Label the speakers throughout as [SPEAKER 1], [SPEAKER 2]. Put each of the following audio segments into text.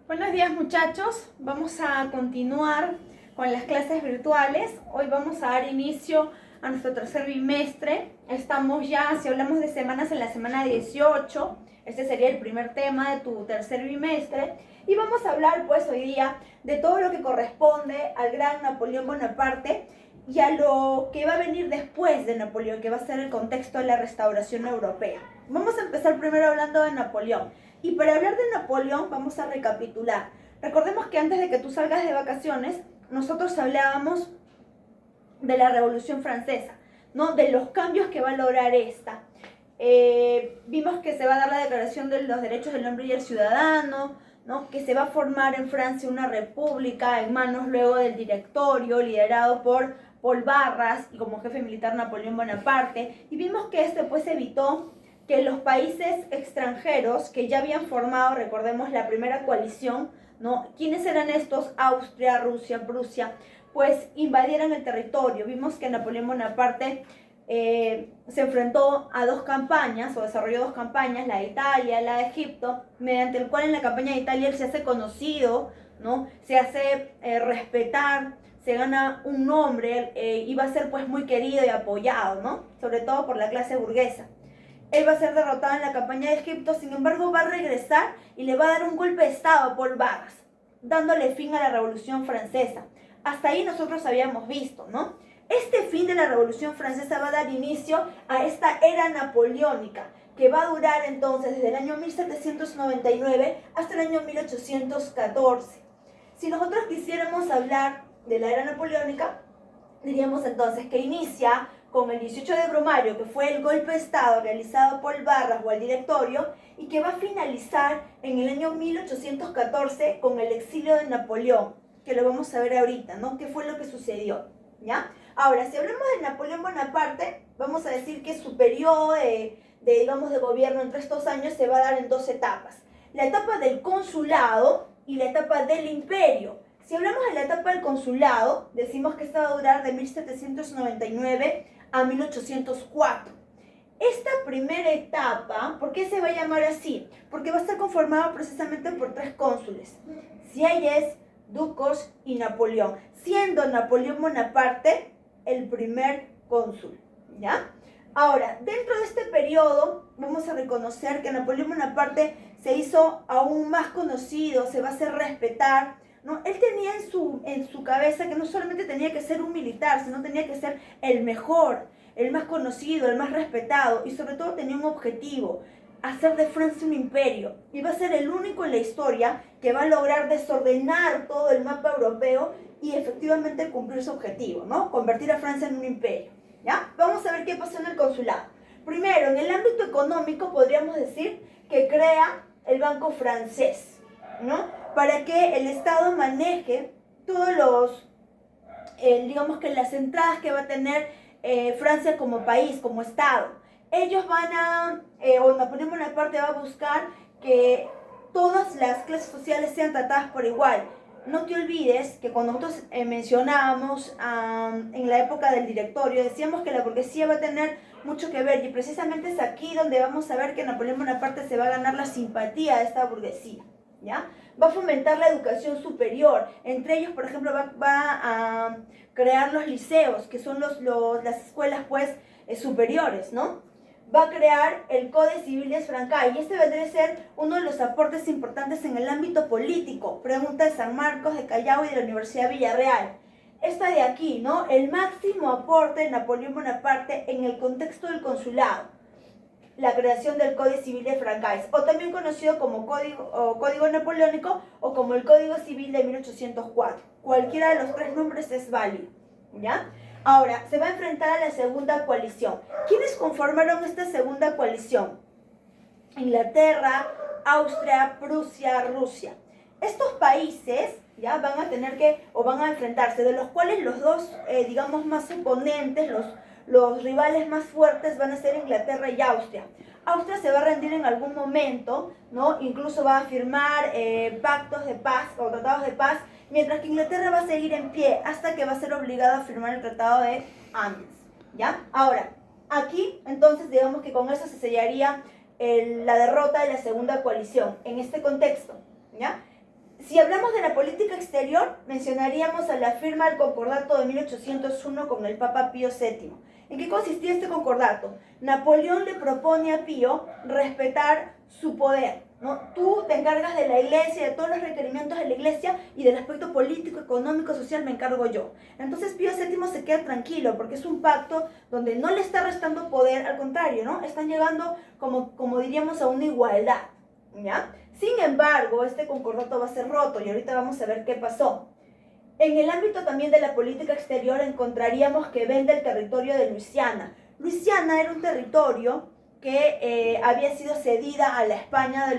[SPEAKER 1] Buenos días muchachos, vamos a continuar con las clases virtuales. Hoy vamos a dar inicio a nuestro tercer bimestre. Estamos ya, si hablamos de semanas, en la semana 18. Este sería el primer tema de tu tercer bimestre. Y vamos a hablar pues hoy día de todo lo que corresponde al gran Napoleón Bonaparte y a lo que va a venir después de Napoleón, que va a ser el contexto de la restauración europea. Vamos a empezar primero hablando de Napoleón. Y para hablar de Napoleón vamos a recapitular. Recordemos que antes de que tú salgas de vacaciones, nosotros hablábamos de la Revolución Francesa, ¿no? De los cambios que va a lograr esta. Vimos que se va a dar la Declaración de los Derechos del Hombre y el Ciudadano, ¿no? Que se va a formar en Francia una república en manos luego del directorio, liderado por Paul Barras y como jefe militar Napoleón Bonaparte. Y vimos que esto pues evitó que los países extranjeros que ya habían formado, recordemos, la primera coalición, ¿no? ¿Quiénes eran estos? Austria, Rusia, Prusia, pues invadieran el territorio. Vimos que Napoleón Bonaparte se enfrentó a dos campañas, o desarrolló dos campañas, la de Italia, la de Egipto, mediante el cual en la campaña de Italia él se hace conocido, ¿no? Se hace respetar, se gana un nombre, y va a ser pues muy querido y apoyado, ¿no? Sobre todo por la clase burguesa. Él va a ser derrotado en la campaña de Egipto, sin embargo va a regresar y le va a dar un golpe de estado a Paul Barras, dándole fin a la Revolución Francesa. Hasta ahí nosotros habíamos visto, ¿no? Este fin de la Revolución Francesa va a dar inicio a esta era napoleónica, que va a durar entonces desde el año 1799 hasta el año 1814. Si nosotros quisiéramos hablar de la era napoleónica, diríamos entonces que inicia con el 18 de Brumario, que fue el golpe de estado realizado por Barras o el directorio, y que va a finalizar en el año 1814 con el exilio de Napoleón, que lo vamos a ver ahorita, ¿no? ¿Qué fue lo que sucedió? ¿Ya? Ahora, si hablamos de Napoleón Bonaparte, vamos a decir que su periodo digamos, de gobierno entre estos años se va a dar en dos etapas. La etapa del consulado y la etapa del imperio. Si hablamos de la etapa del consulado, decimos que esta va a durar de 1799 a 1804. Esta primera etapa, ¿por qué se va a llamar así? Porque va a estar conformada precisamente por tres cónsules: Sieyes, Ducos y Napoleón, siendo Napoleón Bonaparte el primer cónsul, ¿ya? Ahora, dentro de este periodo vamos a reconocer que Napoleón Bonaparte se hizo aún más conocido, se va a hacer respetar, ¿no? Él tenía en su cabeza que no solamente tenía que ser un militar, sino tenía que ser el mejor, el más conocido, el más respetado, y sobre todo tenía un objetivo: hacer de Francia un imperio. Y va a ser el único en la historia que va a lograr desordenar todo el mapa europeo y efectivamente cumplir su objetivo, ¿no? Convertir a Francia en un imperio, ¿ya? Vamos a ver qué pasó en el consulado. Primero, en el ámbito económico podríamos decir que crea el Banco Francés, ¿no? Para que el Estado maneje todos los, digamos que las entradas que va a tener Francia como país, como Estado. Ellos van a, o Napoleón Bonaparte va a buscar que todas las clases sociales sean tratadas por igual. No te olvides que cuando nosotros mencionábamos en la época del directorio, decíamos que la burguesía va a tener mucho que ver, y precisamente es aquí donde vamos a ver que Napoleón Bonaparte se va a ganar la simpatía de esta burguesía, ¿ya? Va a fomentar la educación superior. Entre ellos, por ejemplo, va a crear los liceos, que son las escuelas pues superiores, ¿no? Va a crear el Códice Civil de Francais, y este vendría a ser uno de los aportes importantes en el ámbito político. Pregunta de San Marcos, de Callao y de la Universidad de Villarreal. Esta de aquí, ¿no? El máximo aporte de Napoleón Bonaparte en el contexto del consulado: la creación del Códice Civil de Francais, o también conocido como Código Napoleónico o como el Código Civil de 1804. Cualquiera de los tres nombres es válido, ¿ya? Ahora, se va a enfrentar a la segunda coalición. ¿Quiénes conformaron esta segunda coalición? Inglaterra, Austria, Prusia, Rusia. Estos países ya van a tener que, o van a enfrentarse, de los cuales los dos, digamos, más oponentes, los rivales más fuertes van a ser Inglaterra y Austria. Austria se va a rendir en algún momento, ¿no? Incluso va a firmar pactos de paz o tratados de paz, mientras que Inglaterra va a seguir en pie hasta que va a ser obligada a firmar el Tratado de Amiens, ¿ya? Ahora, aquí, entonces, digamos que con eso se sellaría la derrota de la segunda coalición en este contexto, ¿ya? Si hablamos de la política exterior, mencionaríamos a la firma del Concordato de 1801 con el Papa Pío VII. ¿En qué consistía este concordato? Napoleón le propone a Pío respetar su poder, ¿no? Tú te encargas de la iglesia, de todos los requerimientos de la iglesia, y del aspecto político, económico, social me encargo yo. Entonces Pío VII se queda tranquilo porque es un pacto donde no le está restando poder, al contrario, ¿no? Están llegando, como diríamos, a una igualdad, ¿ya? Sin embargo, este concordato va a ser roto y ahorita vamos a ver qué pasó. En el ámbito también de la política exterior encontraríamos que vende el territorio de Luisiana. Luisiana era un territorio que había sido cedida a la España de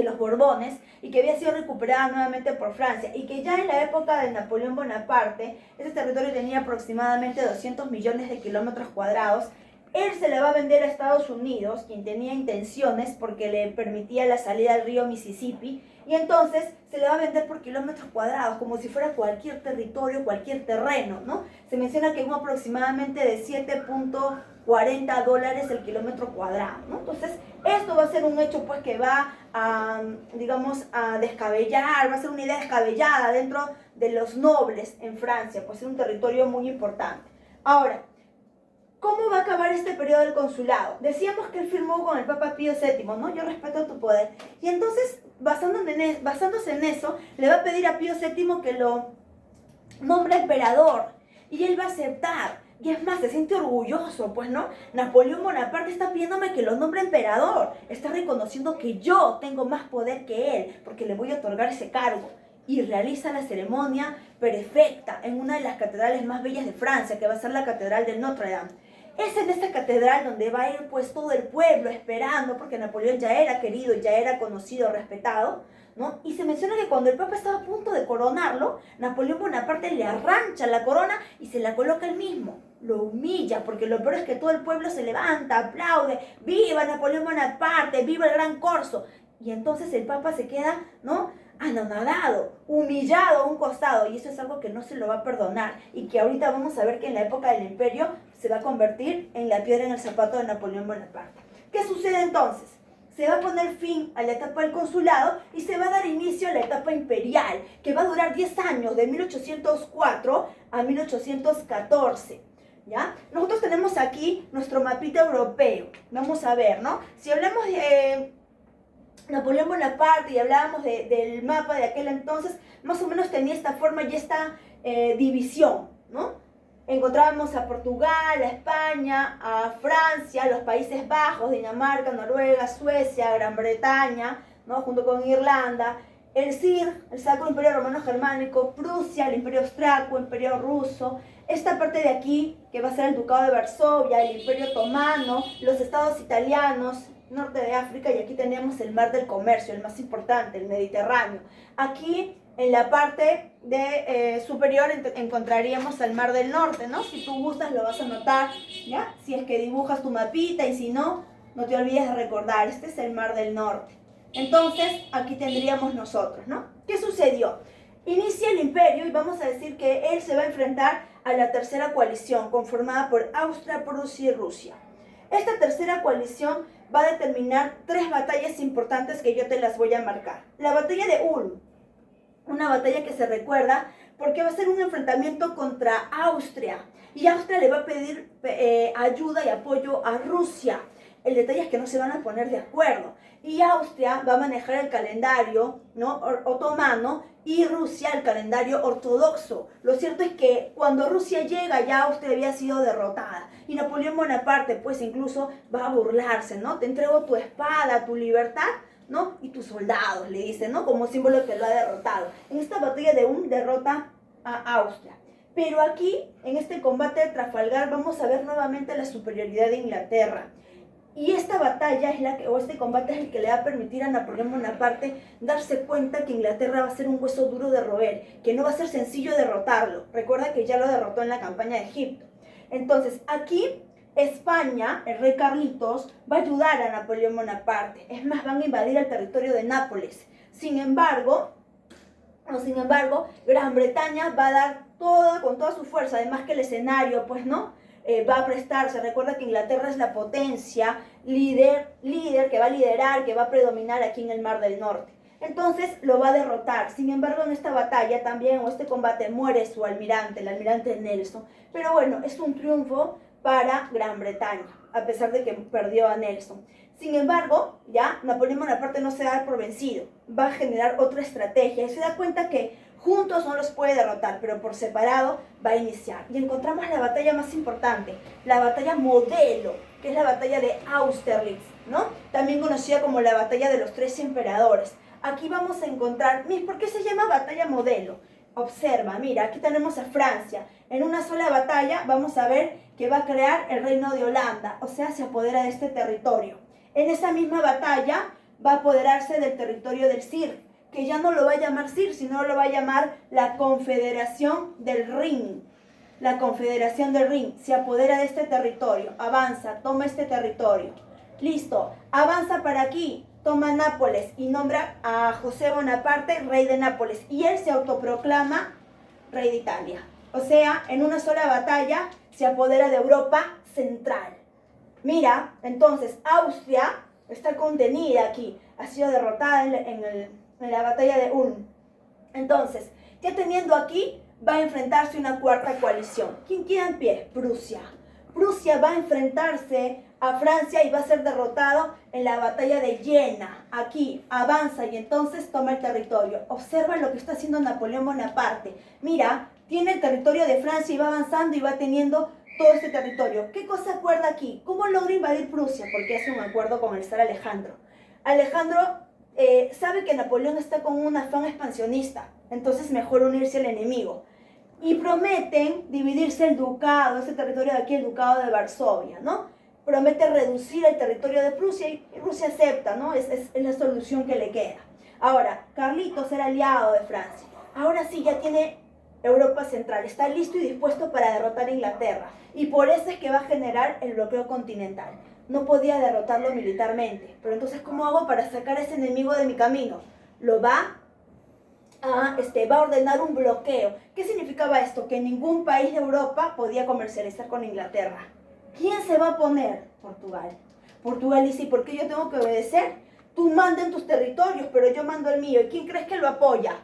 [SPEAKER 1] los Borbones y que había sido recuperada nuevamente por Francia, y que ya en la época de Napoleón Bonaparte ese territorio tenía aproximadamente 200 millones de kilómetros cuadrados. Él se le va a vender a Estados Unidos, quien tenía intenciones porque le permitía la salida al río Mississippi, y entonces se le va a vender por kilómetros cuadrados, como si fuera cualquier territorio, cualquier terreno, ¿no? Se menciona que es aproximadamente de $7.40 el kilómetro cuadrado, ¿no? Entonces, esto va a ser un hecho pues que va a, digamos, a descabellar, va a ser una idea descabellada dentro de los nobles en Francia, pues es un territorio muy importante. Ahora, ¿cómo va a acabar este periodo del consulado? Decíamos que él firmó con el Papa Pío VII, ¿no? Yo respeto tu poder. Y entonces, basándose en eso, le va a pedir a Pío VII que lo nombre emperador. Y él va a aceptar. Y es más, se siente orgulloso, pues, ¿no? Napoleón Bonaparte está pidiéndome que lo nombre emperador. Está reconociendo que yo tengo más poder que él, porque le voy a otorgar ese cargo. Y realiza la ceremonia perfecta en una de las catedrales más bellas de Francia, que va a ser la Catedral de Notre Dame. Es en esta catedral donde va a ir pues todo el pueblo esperando, porque Napoleón ya era querido, ya era conocido, respetado, ¿no? Y se menciona que cuando el Papa estaba a punto de coronarlo, Napoleón Bonaparte le arrancha la corona y se la coloca él mismo. Lo humilla, porque lo peor es que todo el pueblo se levanta, aplaude, ¡viva Napoleón Bonaparte! ¡Viva el gran corso! Y entonces el Papa se queda, ¿no?, anonadado, humillado a un costado, y eso es algo que no se lo va a perdonar, y que ahorita vamos a ver que en la época del Imperio se va a convertir en la piedra en el zapato de Napoleón Bonaparte. ¿Qué sucede entonces? Se va a poner fin a la etapa del consulado y se va a dar inicio a la etapa imperial, que va a durar 10 años, de 1804 a 1814. ¿Ya? Nosotros tenemos aquí nuestro mapita europeo. Vamos a ver, ¿no? Si hablamos de Napoleón Bonaparte y hablábamos del mapa de aquel entonces, más o menos tenía esta forma y esta división, ¿no? Encontrábamos a Portugal, a España, a Francia, los Países Bajos, Dinamarca, Noruega, Suecia, Gran Bretaña, ¿no?, junto con Irlanda, el CIR, el Sacro Imperio Romano Germánico, Prusia, el Imperio Austriaco, Imperio Ruso, esta parte de aquí, que va a ser el Ducado de Varsovia, el Imperio Otomano, los estados italianos, norte de África, y aquí tenemos el mar del comercio, el más importante, el Mediterráneo. Aquí en la parte superior encontraríamos el mar del norte, ¿no? Si tú gustas lo vas a notar, ¿ya? Si es que dibujas tu mapita, y si no, no te olvides de recordar, este es el mar del norte. Entonces, aquí tendríamos nosotros, ¿no? ¿Qué sucedió? Inicia el imperio y vamos a decir que él se va a enfrentar a la tercera coalición conformada por Austria, Prusia y Rusia. Esta tercera coalición va a determinar 3 batallas importantes que yo te las voy a marcar. La batalla de Ulm, una batalla que se recuerda porque va a ser un enfrentamiento contra Austria, y Austria le va a pedir ayuda y apoyo a Rusia. El detalle es que no se van a poner de acuerdo, y Austria va a manejar el calendario, ¿no?, otomano, y Rusia el calendario ortodoxo. Lo cierto es que cuando Rusia llega, ya Austria había sido derrotada, y Napoleón Bonaparte pues incluso va a burlarse, ¿no? Te entrego tu espada, tu libertad, ¿no?, y tus soldados, le dice, ¿no?, como símbolo que lo ha derrotado. En esta batalla de Ulm derrota a Austria. Pero aquí, en este combate de Trafalgar, vamos a ver nuevamente la superioridad de Inglaterra. Y esta batalla este combate es el que le va a permitir a Napoleón Bonaparte darse cuenta que Inglaterra va a ser un hueso duro de roer, que no va a ser sencillo derrotarlo. Recuerda que ya lo derrotó en la campaña de Egipto. Entonces, aquí España, el rey Carlitos, va a ayudar a Napoleón Bonaparte. Es más, van a invadir el territorio de Nápoles. Sin embargo, Gran Bretaña va a dar con toda su fuerza, además que el escenario, pues, ¿no?, va a prestarse. Recuerda que Inglaterra es la potencia líder que va a liderar, que va a predominar aquí en el Mar del Norte. Entonces lo va a derrotar. Sin embargo, en esta batalla también, o este combate, muere su almirante, el almirante Nelson. Pero bueno, es un triunfo para Gran Bretaña, a pesar de que perdió a Nelson. Sin embargo, ya Napoleón Bonaparte no se da por vencido, va a generar otra estrategia y se da cuenta que juntos no los puede derrotar, pero por separado va a iniciar. Y encontramos la batalla más importante, la batalla modelo, que es la batalla de Austerlitz, ¿no? También conocida como la batalla de los 3 emperadores. Aquí vamos a encontrar, ¿por qué se llama batalla modelo? Observa, mira, aquí tenemos a Francia. En una sola batalla vamos a ver que va a crear el reino de Holanda, o sea, se apodera de este territorio. En esa misma batalla va a apoderarse del territorio del Cir, que ya no lo va a llamar Cir, sino lo va a llamar la Confederación del Rin. La Confederación del Rin se apodera de este territorio, avanza, toma este territorio. Listo, avanza para aquí, toma Nápoles y nombra a José Bonaparte rey de Nápoles. Y él se autoproclama rey de Italia. O sea, en una sola batalla se apodera de Europa central. Mira, entonces Austria está contenida aquí, ha sido derrotada en la batalla de Ulm. Entonces, ya teniendo aquí, va a enfrentarse una cuarta coalición. ¿Quién queda en pie? Prusia. Prusia va a enfrentarse a Francia y va a ser derrotado en la batalla de Jena. Aquí avanza y entonces toma el territorio. Observa lo que está haciendo Napoleón Bonaparte. Mira, tiene el territorio de Francia y va avanzando y va teniendo todo este territorio. ¿Qué cosa acuerda aquí? ¿Cómo logra invadir Prusia? Porque hace un acuerdo con el zar Alejandro. Alejandro sabe que Napoleón está con un afán expansionista, entonces mejor unirse al enemigo. Y prometen dividirse el ducado, ese territorio de aquí, el ducado de Varsovia, ¿no? Promete reducir el territorio de Prusia y Rusia acepta, ¿no? Es la solución que le queda. Ahora, Carlitos era aliado de Francia. Ahora sí, ya tiene Europa Central, está listo y dispuesto para derrotar a Inglaterra. Y por eso es que va a generar el bloqueo continental. No podía derrotarlo militarmente. Pero entonces, ¿cómo hago para sacar a ese enemigo de mi camino? Va a ordenar un bloqueo. ¿Qué significaba esto? Que ningún país de Europa podía comercializar con Inglaterra. ¿Quién se va a poner? Portugal. Portugal dice, ¿por qué yo tengo que obedecer? Tú mandas en tus territorios, pero yo mando el mío. ¿Y quién crees que lo apoya?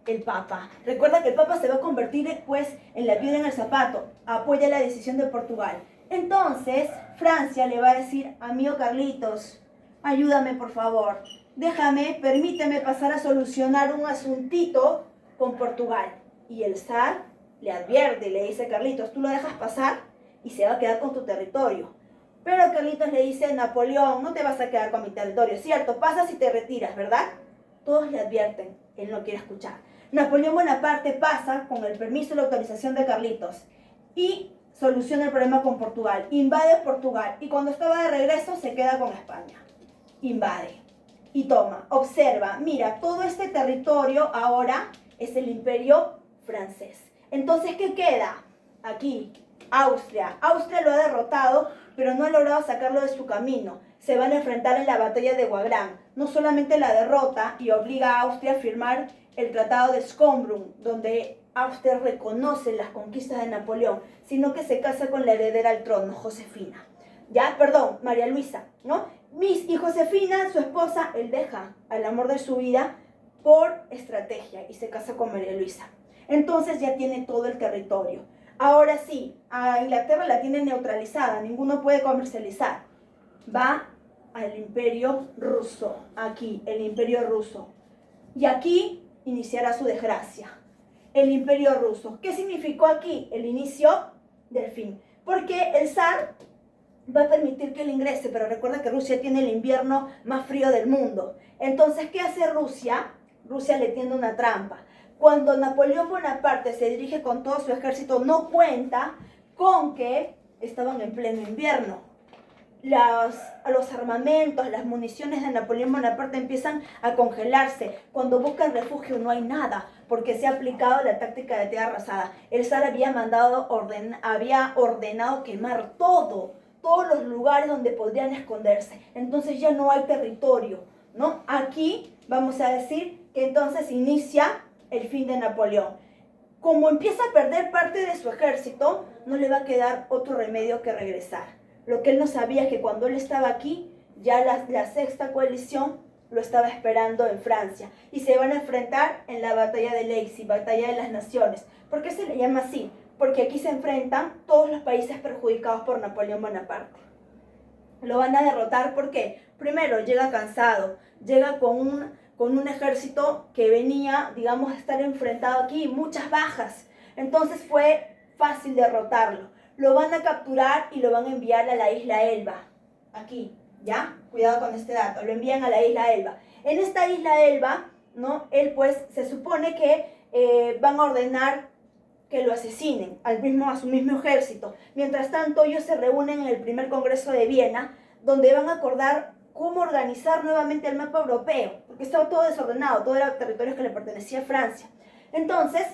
[SPEAKER 1] El Papa. Recuerda que el Papa se va a convertir pues en la piedra en el zapato. Apoya la decisión de Portugal. Entonces, Francia le va a decir, amigo Carlitos, ayúdame por favor. Permíteme pasar a solucionar un asuntito con Portugal. Y el zar le advierte y le dice, Carlitos, tú lo dejas pasar y se va a quedar con tu territorio. Pero Carlitos le dice, Napoleón, no te vas a quedar con mi territorio, ¿cierto? Pasas y te retiras, ¿verdad? Todos le advierten, él no quiere escuchar. Napoleón Bonaparte pasa con el permiso y la autorización de Carlitos y soluciona el problema con Portugal. Invade Portugal y cuando estaba de regreso se queda con España. Invade y toma, observa, mira, todo este territorio ahora es el imperio francés. Entonces, ¿qué queda? Aquí, Austria. Austria lo ha derrotado, pero no ha logrado sacarlo de su camino. Se van a enfrentar en la batalla de Wagram. No solamente la derrota y obliga a Austria a firmar el Tratado de Schönbrunn, donde Austria reconoce las conquistas de Napoleón, sino que se casa con la heredera al trono, Josefina. María Luisa, ¿no? Y Josefina, su esposa, él deja al amor de su vida por estrategia y se casa con María Luisa. Entonces ya tiene todo el territorio. Ahora sí, a Inglaterra la tiene neutralizada, ninguno puede comercializar. Va al imperio ruso, aquí, el imperio ruso. Y aquí iniciará su desgracia, el imperio ruso. ¿Qué significó aquí? El inicio del fin. Porque el zar va a permitir que él ingrese, pero recuerda que Rusia tiene el invierno más frío del mundo. Entonces, ¿qué hace Rusia? Rusia le tiende una trampa. Cuando Napoleón Bonaparte se dirige con todo su ejército, no cuenta con que estaban en pleno invierno. Los armamentos, las municiones de Napoleón Bonaparte empiezan a congelarse. Cuando buscan refugio no hay nada, porque se ha aplicado la táctica de tierra arrasada. El zar había ordenado quemar todos los lugares donde podrían esconderse. Entonces ya no hay territorio, ¿no? Aquí vamos a decir que entonces inicia el fin de Napoleón. Como empieza a perder parte de su ejército, no le va a quedar otro remedio que regresar. Lo que él no sabía es que cuando él estaba aquí, ya la sexta coalición lo estaba esperando en Francia y se van a enfrentar en la batalla de Leipzig, batalla de las naciones. ¿Por qué se le llama así? Porque aquí se enfrentan todos los países perjudicados por Napoleón Bonaparte. Lo van a derrotar porque, primero, llega cansado, llega con un ejército que venía, digamos, a estar enfrentado aquí, muchas bajas. Entonces fue fácil derrotarlo. Lo van a capturar y lo van a enviar a la isla Elba. Aquí, ¿ya? Cuidado con este dato. Lo envían a la isla Elba. En esta isla Elba, ¿no? Él, pues, se supone que van a ordenar que lo asesinen a su mismo ejército. Mientras tanto, ellos se reúnen en el primer Congreso de Viena, donde van a acordar cómo organizar nuevamente el mapa europeo, porque estaba todo desordenado, todo era territorio que le pertenecía a Francia. Entonces,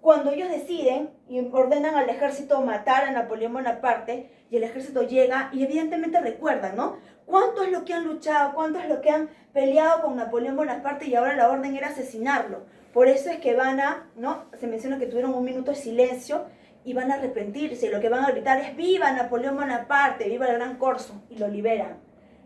[SPEAKER 1] cuando ellos deciden y ordenan al ejército matar a Napoleón Bonaparte, y el ejército llega, y evidentemente recuerdan, ¿no? ¿Cuánto es lo que han luchado, cuánto es lo que han peleado con Napoleón Bonaparte y ahora la orden era asesinarlo? Por eso es que ¿no? Se menciona que tuvieron un minuto de silencio y van a arrepentirse. Y lo que van a gritar es ¡viva Napoleón Bonaparte! ¡Viva el Gran Corso! Y lo liberan.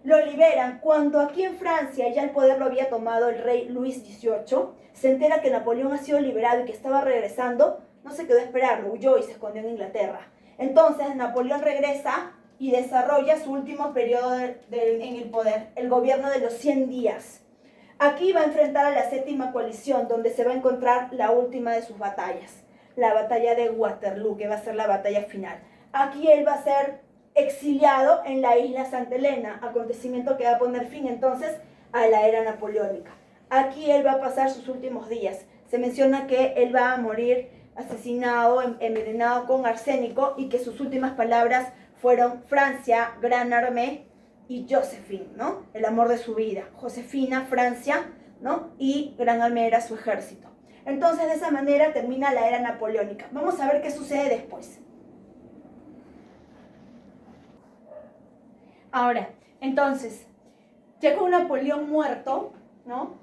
[SPEAKER 1] Lo liberan cuando aquí en Francia ya el poder lo había tomado el rey Luis XVIII. Se entera que Napoleón ha sido liberado y que estaba regresando. No se quedó a esperarlo, huyó y se escondió en Inglaterra. Entonces Napoleón regresa y desarrolla su último periodo en el poder, el gobierno de los 100 días. Aquí va a enfrentar a la séptima coalición, donde se va a encontrar la última de sus batallas, la batalla de Waterloo, que va a ser la batalla final. Aquí él va a ser exiliado en la isla Santa Elena, acontecimiento que va a poner fin entonces a la era napoleónica. Aquí él va a pasar sus últimos días. Se menciona que él va a morir asesinado, envenenado con arsénico y que sus últimas palabras fueron Francia, Gran Armée y Josephine, ¿no? El amor de su vida. Josefina, Francia, ¿no? Y Gran Armée era su ejército. Entonces, de esa manera termina la era napoleónica. Vamos a ver qué sucede después. Ahora, entonces, ya con Napoleón muerto, ¿no?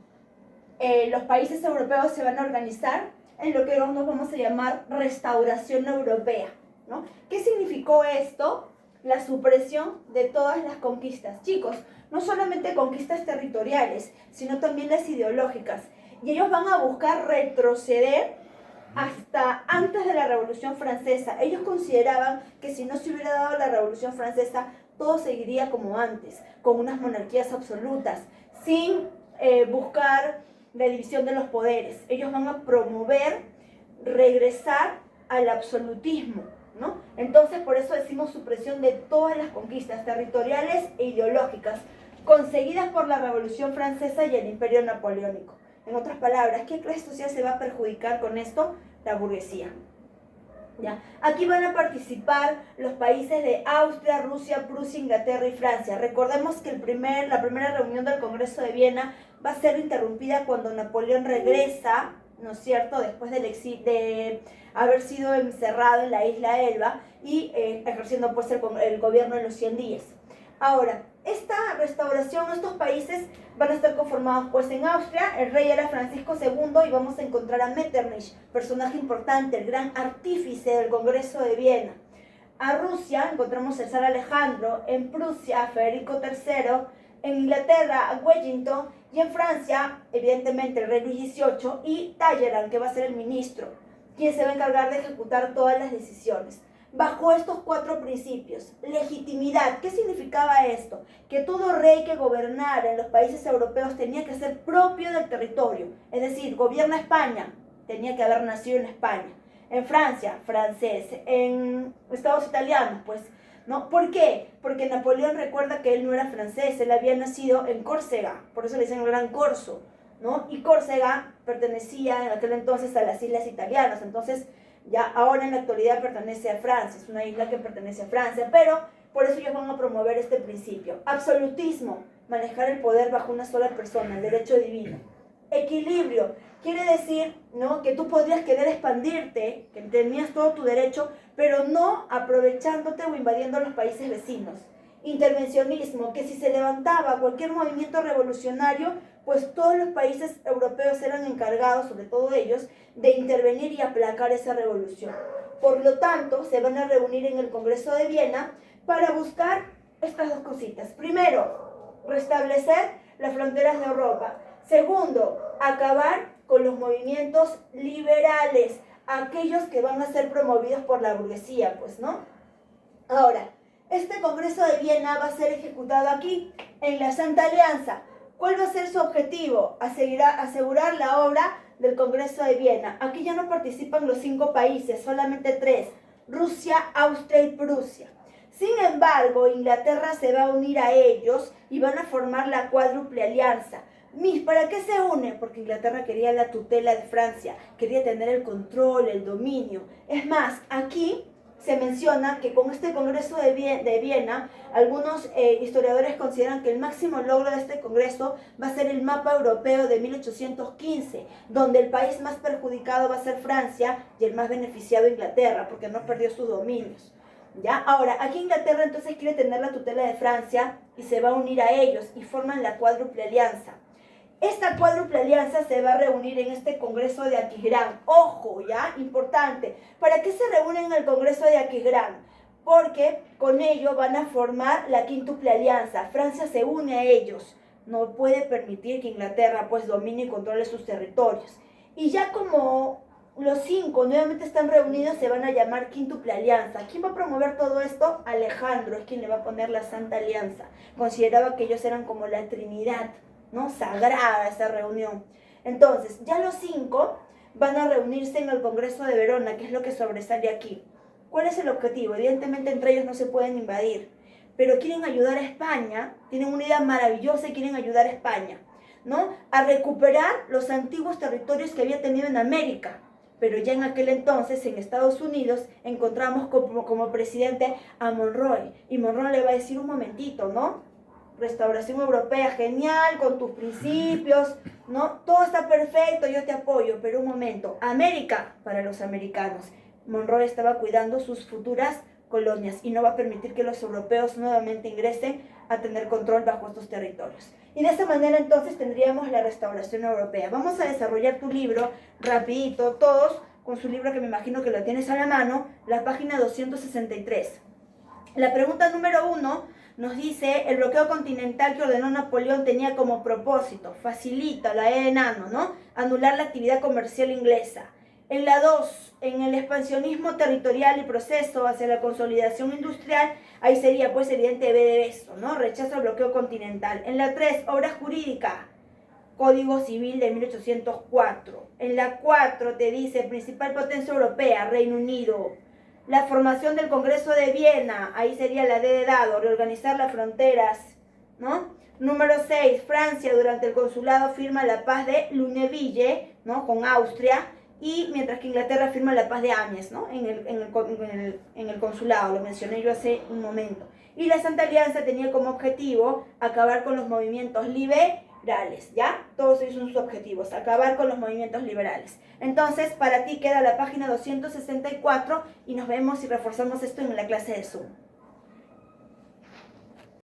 [SPEAKER 1] Los países europeos se van a organizar en lo que nos vamos a llamar restauración europea, ¿no? ¿Qué significó esto? La supresión de todas las conquistas. Chicos, no solamente conquistas territoriales, sino también las ideológicas. Y ellos van a buscar retroceder hasta antes de la Revolución Francesa. Ellos consideraban que si no se hubiera dado la Revolución Francesa, todo seguiría como antes, con unas monarquías absolutas, sin buscar la división de los poderes. Ellos van a promover regresar al absolutismo, ¿no? Entonces, por eso decimos supresión de todas las conquistas territoriales e ideológicas conseguidas por la Revolución Francesa y el Imperio Napoleónico. En otras palabras, ¿qué clase social se va a perjudicar con esto? La burguesía. ¿Ya? Aquí van a participar los países de Austria, Rusia, Prusia, Inglaterra y Francia. Recordemos que la primera reunión del Congreso de Viena va a ser interrumpida cuando Napoleón regresa, ¿no es cierto?, después de haber sido encerrado en la isla Elba y ejerciendo pues el gobierno en los 100 días. Ahora, esta restauración, estos países van a estar conformados pues en Austria, el rey era Francisco II y vamos a encontrar a Metternich, personaje importante, el gran artífice del Congreso de Viena. A Rusia encontramos el zar Alejandro, en Prusia a Federico III, en Inglaterra a Wellington y en Francia, evidentemente, el rey Luis XVIII y Talleyrand, que va a ser el ministro, quien se va a encargar de ejecutar todas las decisiones. Bajo estos 4 principios, legitimidad, ¿qué significaba esto? Que todo rey que gobernara en los países europeos tenía que ser propio del territorio, es decir, gobierna España, tenía que haber nacido en España, en Francia, francés, en Estados italianos, pues, ¿no? ¿Por qué? Porque Napoleón recuerda que él no era francés, él había nacido en Córcega, por eso le dicen el Gran Corso, ¿no? Y Córcega pertenecía en aquel entonces a las islas italianas, entonces ya ahora en la actualidad pertenece a Francia, es una isla que pertenece a Francia, pero por eso ellos van a promover este principio. Absolutismo, manejar el poder bajo una sola persona, el derecho divino. Equilibrio, quiere decir, ¿no?, que tú podrías querer expandirte, que tenías todo tu derecho, pero no aprovechándote o invadiendo los países vecinos. Intervencionismo, que si se levantaba cualquier movimiento revolucionario, pues todos los países europeos eran encargados, sobre todo ellos, de intervenir y aplacar esa revolución. Por lo tanto, se van a reunir en el Congreso de Viena para buscar estas 2 cositas. Primero, restablecer las fronteras de Europa. Segundo, acabar con los movimientos liberales, aquellos que van a ser promovidos por la burguesía, pues, ¿no? Ahora, este Congreso de Viena va a ser ejecutado aquí, en la Santa Alianza. ¿Cuál va a ser su objetivo? Asegurar la obra del Congreso de Viena. Aquí ya no participan los 5 países, solamente 3, Rusia, Austria y Prusia. Sin embargo, Inglaterra se va a unir a ellos y van a formar la cuádruple alianza. ¿Para qué se une? Porque Inglaterra quería la tutela de Francia, quería tener el control, el dominio. Es más, aquí se menciona que con este Congreso de Viena, algunos historiadores consideran que el máximo logro de este Congreso va a ser el mapa europeo de 1815, donde el país más perjudicado va a ser Francia y el más beneficiado Inglaterra, porque no perdió sus dominios. ¿Ya? Ahora, aquí Inglaterra entonces quiere tener la tutela de Francia y se va a unir a ellos y forman la cuádruple alianza. Esta cuádruple alianza se va a reunir en este Congreso de Aquisgrán. Ojo, ¿ya? Importante. ¿Para qué se reúnen en el Congreso de Aquisgrán? Porque con ello van a formar la quíntuple alianza. Francia se une a ellos. No puede permitir que Inglaterra pues domine y controle sus territorios. Y ya como los 5 nuevamente están reunidos, se van a llamar quíntuple alianza. ¿Quién va a promover todo esto? Alejandro es quien le va a poner la Santa Alianza. Consideraba que ellos eran como la Trinidad, ¿no? Sagrada esa reunión. Entonces, ya los 5 van a reunirse en el Congreso de Verona, que es lo que sobresale aquí. ¿Cuál es el objetivo? Evidentemente entre ellos no se pueden invadir, pero quieren ayudar a España, tienen una idea maravillosa y quieren ayudar a España, ¿no? A recuperar los antiguos territorios que había tenido en América. Pero ya en aquel entonces, en Estados Unidos, encontramos como presidente a Monroe. Y Monroe le va a decir un momentito, ¿no? Restauración europea, genial, con tus principios, ¿no? Todo está perfecto, yo te apoyo, pero un momento. América, para los americanos. Monroe estaba cuidando sus futuras colonias y no va a permitir que los europeos nuevamente ingresen a tener control bajo estos territorios. Y de esta manera entonces tendríamos la restauración europea. Vamos a desarrollar tu libro rapidito, todos con su libro que me imagino que lo tienes a la mano, la página 263. La pregunta número 1 nos dice, el bloqueo continental que ordenó Napoleón tenía como propósito, facilita la E de enano, ¿no? Anular la actividad comercial inglesa. En la 2, en el expansionismo territorial y proceso hacia la consolidación industrial, ahí sería pues evidente B de beso, ¿no? Rechazo al bloqueo continental. En la 3, obra jurídica, Código Civil de 1804. En la 4 te dice, principal potencia europea, Reino Unido. La formación del Congreso de Viena, ahí sería la D de dado, reorganizar las fronteras, ¿no? Número 6, Francia durante el consulado firma la paz de Lunéville, ¿no? Con Austria. Y mientras que Inglaterra firma la paz de Amiens, ¿no? en el consulado, lo mencioné yo hace un momento. Y la Santa Alianza tenía como objetivo acabar con los movimientos liberales, ¿ya? Todos esos son sus objetivos, acabar con los movimientos liberales. Entonces, para ti queda la página 264 y nos vemos y reforzamos esto en la clase de Zoom.